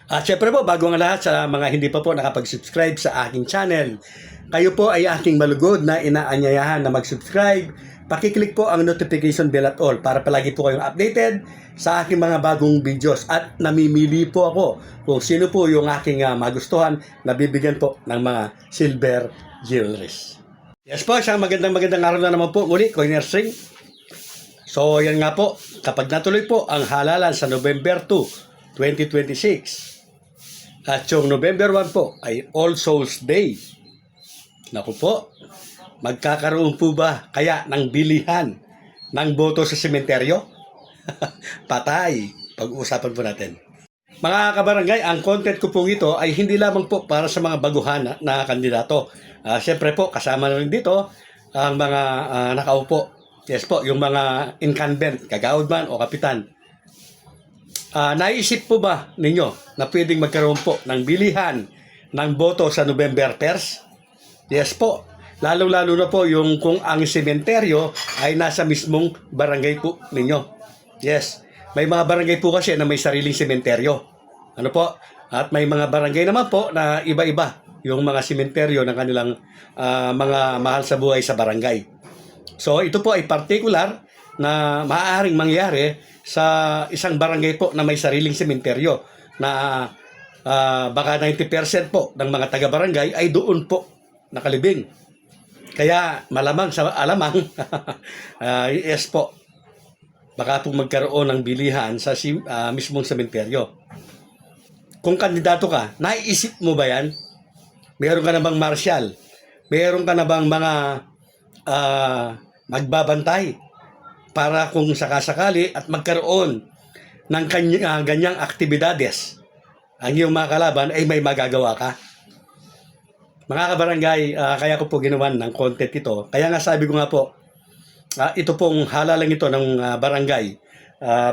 At syempre po, bago ang lahat sa mga hindi pa po nakapag-subscribe sa aking channel, kayo po ay aking malugod na inaanyayahan na mag-subscribe. Pakiclick po ang notification bell at all para palagi po kayong updated sa aking mga bagong videos. At namimili po ako kung sino po yung aking magustuhan na bibigyan po ng mga silver jewelries. Yes po, isang magandang araw na naman po muli, Coiners Ring. So yan nga po, kapag natuloy po ang halalan sa November 2, 2026, at yung November 1 po ay All Souls Day. Naku po, magkakaroon po ba kaya ng bilihan ng boto sa sementeryo? Patay, pag-uusapan po natin. Mga kabarangay, ang content ko po ito ay hindi lamang po para sa mga baguhan na kandidato. Siyempre po, kasama na rin dito ang mga nakaupo. Yes po, yung mga incumbent, kagawad man o kapitan. Naisip po ba ninyo na pwedeng magkaroon po ng bilihan ng boto sa November 1? Yes po. Lalo-lalo na po yung kung ang sementeryo ay nasa mismong barangay po ninyo. Yes. May mga barangay po kasi na may sariling sementeryo. Ano po? At may mga barangay naman po na iba-iba yung mga sementeryo ng kanilang mga mahal sa buhay sa barangay. So ito po ay particular na maaaring mangyari sa isang barangay po na may sariling sementeryo na baka 90% po ng mga taga-barangay ay doon po nakalibing. Kaya malamang sa alamang yes po, baka po magkaroon ng bilihan sa mismong sementeryo. Kung kandidato ka, naiisip mo ba yan? Meron ka na bang marshal? Meron ka na bang mga magbabantay para kung sakasakali at magkaroon ng ganyang aktibidades ang iyong mga kalaban ay may magagawa ka? Mga kabarangay, kaya ko po ginawan ng content ito. Kaya nga sabi ko nga po, ito pong halalang ito ng barangay,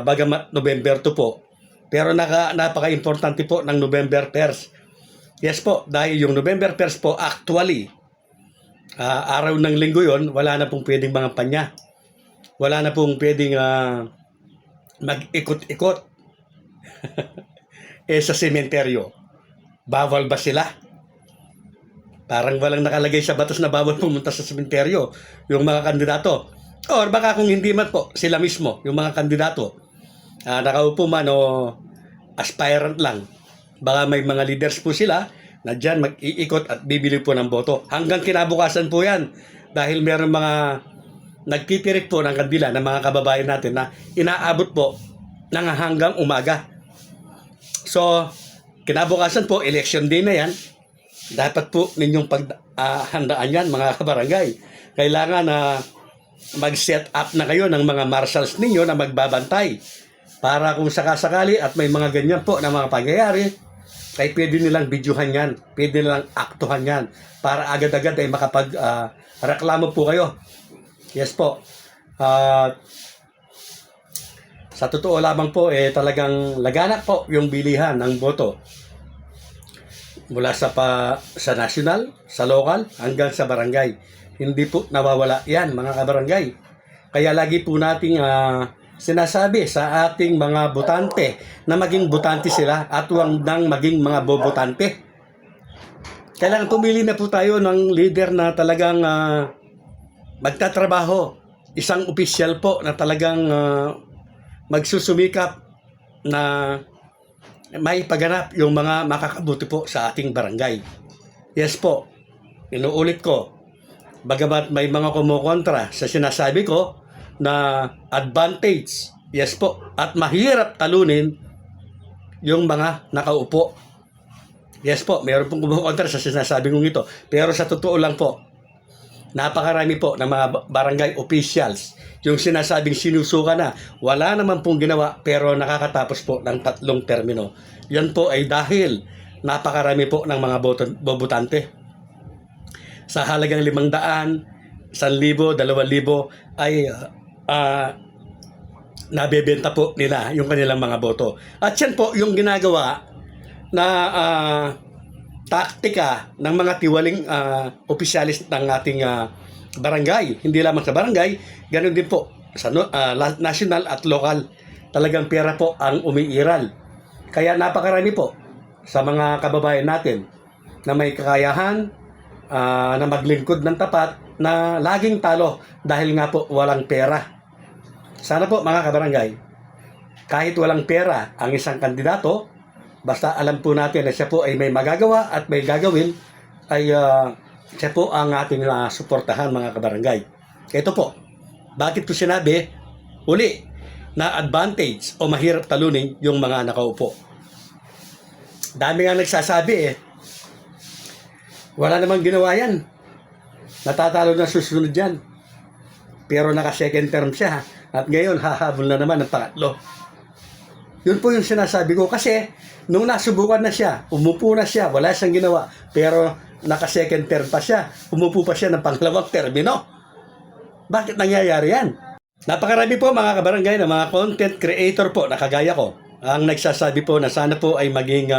bagamat November 2 po. Pero napaka-importante po ng November 1. Yes po, dahil yung November 1 po actually, araw ng linggo yon, wala na pong pwedeng mga panya. Wala na pong pwedeng mag-ikot-ikot sa sementeryo. Bawal ba sila? Parang walang nakalagay sa batas na bawal pumunta sa sementeryo yung mga kandidato. Or baka kung hindi man po sila mismo, yung mga kandidato, nakaupo man o aspirant lang, baka may mga leaders po sila na dyan mag-iikot at bibili po ng boto. Hanggang kinabukasan po yan dahil meron mga nagtitirik po ng kandila ng mga kababayan natin na inaabot po ng hanggang umaga. So, kinabukasan po, election day na yan. Dapat po ninyong paghandaan yan, mga kabarangay. Kailangan na mag-set up na kayo ng mga marshals ninyo na magbabantay para kung sakasakali at may mga ganyan po na mga pangyayari, ay pwede nilang videohan yan, pwede nilang aktuhan yan para agad-agad ay makapag-reklamo po kayo. Yes po. Sa totoo lamang po, talagang laganap po yung bilihan ng boto. Mula sa national, sa local, hanggang sa barangay. Hindi po nawawala yan, mga kabarangay. Kaya lagi po nating sinasabi sa ating mga botante na maging botante sila at huwag nang maging mga bobotante. Kailangan pumili na po tayo ng leader na talagang magtatrabaho. Isang opisyal po na talagang magsusumikap na may pagganap yung mga makakabuti po sa ating barangay. Yes po, inuulit ko, bagamat may mga kumukontra sa sinasabi ko na advantage, yes po, at mahirap talunin yung mga nakaupo. Yes po, mayroon pong kumukontra sa sinasabi kong ito. Pero sa totoo lang po, napakarami po ng mga barangay officials yung sinasabing sinusuka na wala naman pong ginawa pero nakakatapos po ng 3 termino. Yan po ay dahil napakarami po ng mga bobotante. Sa halagang 500, 1,000, 2,000 ay nabebenta po nila yung kanilang mga boto. At yan po yung ginagawa na taktika ng mga tiwaling opisyalis ng ating barangay. Hindi lamang sa barangay, ganoon din po sa national at local. Talagang pera po ang umiiral. Kaya napakarami po sa mga kababayan natin na may kakayahan na maglingkod ng tapat na laging talo dahil nga po walang pera. Sana po mga kabarangay, kahit walang pera ang isang kandidato, basta alam po natin na siya po ay may magagawa at may gagawin, ay siya po ang ating suportahan mga kabarangay. Ito po, bakit ko sinabi, uli, na advantage o mahirap talunin yung mga nakaupo. Dami nga nagsasabi wala namang ginawa yan. Natatalo na susunod yan. Pero naka-second term siya. At ngayon, hahabol na naman ng pangatlo. Yun po yung sinasabi ko. Kasi, nung nasubukan na siya, umupo na siya, wala siyang ginawa. Pero, naka-second term pa siya. Umupo pa siya ng pangalawang termino. Bakit nangyayari yan? Napakarami po mga kabarangay na mga content creator po na kagaya ko. Ang nagsasabi po na sana po ay maging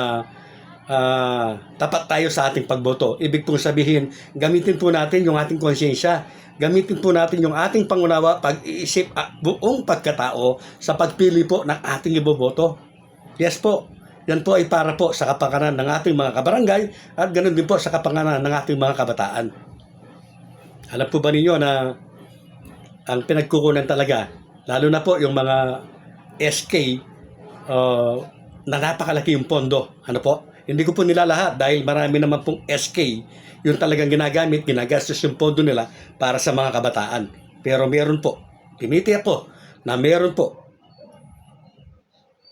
tapat tayo sa ating pagboto. Ibig pong sabihin, gamitin po natin yung ating konsyensya. Gamitin po natin yung ating pangunawa, pag-iisip at buong pagkatao sa pagpili po ng ating iboboto. Yes po, yan po ay para po sa kapakanan ng ating mga kabarangay at ganoon din po sa kapakanan ng ating mga kabataan. Alam po ba ninyo na ang pinagkukunan talaga, lalo na po yung mga SK, na napakalaki yung pondo. Ano po? Hindi ko po nilalahat dahil marami naman pong SK yung talagang ginagamit, ginagastos yung pondo nila para sa mga kabataan. Pero meron po, tinitiyak po na meron po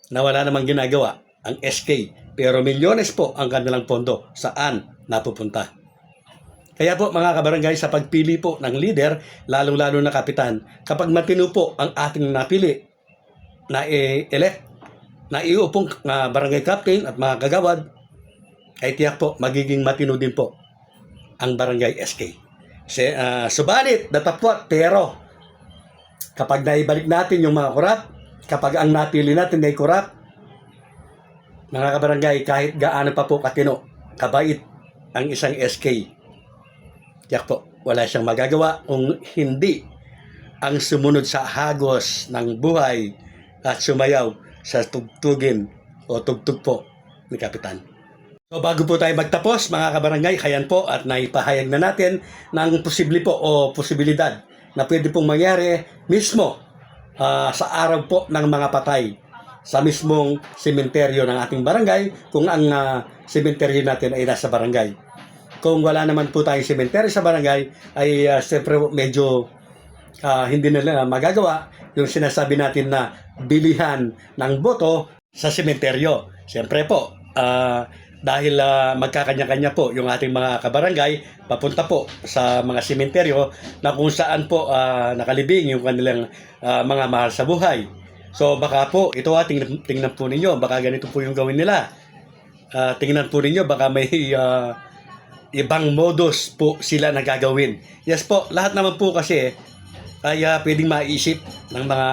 na wala namang ginagawa ang SK. Pero milyones po ang kanilang pondo. Saan napupunta? Kaya po mga kabarangay, sa pagpili po ng leader, lalong-lalo na kapitan, kapag matino po ang ating napili na elect, na iupong barangay captain at mga kagawad, ay tiyak po magiging matino din po ang barangay SK. Subalit, datapwat, pero kapag naibalik natin yung mga korap, kapag ang napili natin ay korap, mga kabarangay, kahit gaano pa po katino, kabait ang isang SK, tiyak po, wala siyang magagawa kung hindi ang sumunod sa hagos ng buhay at sumayaw sa tugtugin o tugtog po ni Kapitan. So bago po tayo magtapos mga kabarangay, kayan po at naipahayag na natin ng posible po o posibilidad na pwede pong mangyari mismo sa araw po ng mga patay sa mismong sementeryo ng ating barangay kung ang sementeryo natin ay nasa barangay. Kung wala naman po tayong sementeryo sa barangay ay siyempre medyo hindi nila magagawa yung sinasabi natin na bilihan ng boto sa sementeryo. Siyempre po, dahil magkakanya-kanya po yung ating mga kabarangay papunta po sa mga sementeryo na kung saan po nakalibing yung kanilang mga mahal sa buhay. So baka po, ito tingnan po ninyo, baka ganito po yung gawin nila. Tingnan po ninyo, baka may ibang modus po sila na gagawin. Yes po, lahat naman po kasi ay pwedeng maisip ng mga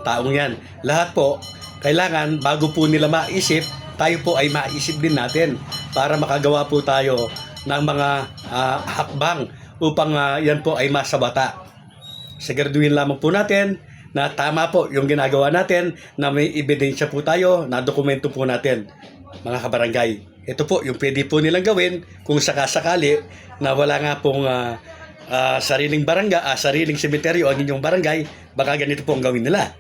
taong yan. Lahat po, kailangan bago po nila maisip, tayo po ay maisip din natin para makagawa po tayo ng mga hakbang upang yan po ay masabata. Siguraduhin lamang po natin na tama po yung ginagawa natin, na may ebidensya po tayo, na dokumento po natin, mga kabarangay. Ito po yung pwede po nilang gawin kung sakasakali na wala nga pong sariling barangay, sariling sementeryo ang inyong barangay, baka ganito po ang gawin nila.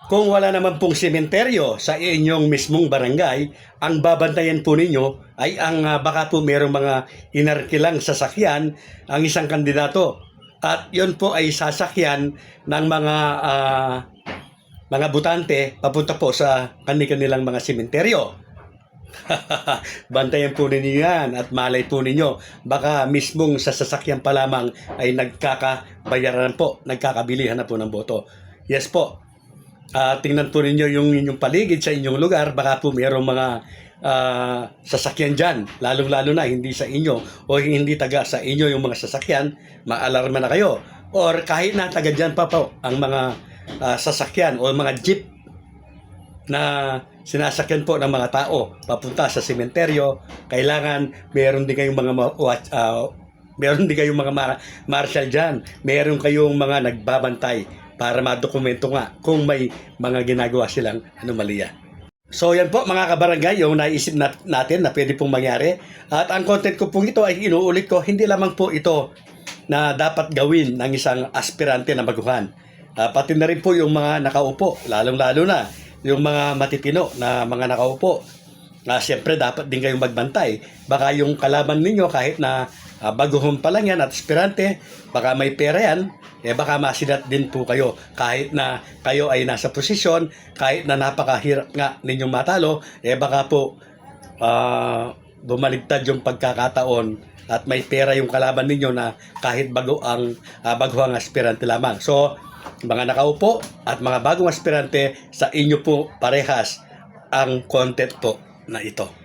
Kung wala naman pong sementeryo sa inyong mismong barangay, ang babantayan po ninyo ay ang baka po merong mga inarkilang sasakyan ang isang kandidato. At yun po ay sasakyan ng mga butante papunta po sa kanilang mga sementeryo. Bantayan po ninyo yan at malay po ninyo, baka mismong sa sasakyan pa lamang ay nagkakabayaran po, nagkakabilihan na po ng boto. Yes po, tingnan po ninyo yung inyong paligid sa inyong lugar, baka po mayroong mga sasakyan dyan, lalong-lalo na hindi sa inyo o hindi taga sa inyo yung mga sasakyan, maalarma na kayo. Or kahit na taga dyan pa po ang mga sasakyan o mga jeep na sinasakyan po ng mga tao papunta sa sementeryo, kailangan meron din kayong mga meron din kayong mga marshal dyan, meron kayong mga nagbabantay para madokumento nga kung may mga ginagawa silang anomalya. So yan po mga kabarangay, yung naisip natin na pwede pong mangyari. At ang content ko pong ito ay inuulit ko, hindi lamang po ito na dapat gawin ng isang aspirante na baguhan. Pati na rin po yung mga nakaupo, lalong-lalo na yung mga matitino na mga nakaupo. Siyempre dapat din kayong magbantay. Baka yung kalaban ninyo kahit na baguhon pa lang yan at aspirante, baka may pera yan, baka masidat din po kayo. Kahit na kayo ay nasa posisyon, kahit na napakahirap nga ninyong matalo, baka po bumaligtad yung pagkakataon at may pera yung kalaban ninyo na kahit baguhang aspirante lamang. So, mga nakaupo at mga bagong aspirante, sa inyo po parehas ang content po na ito.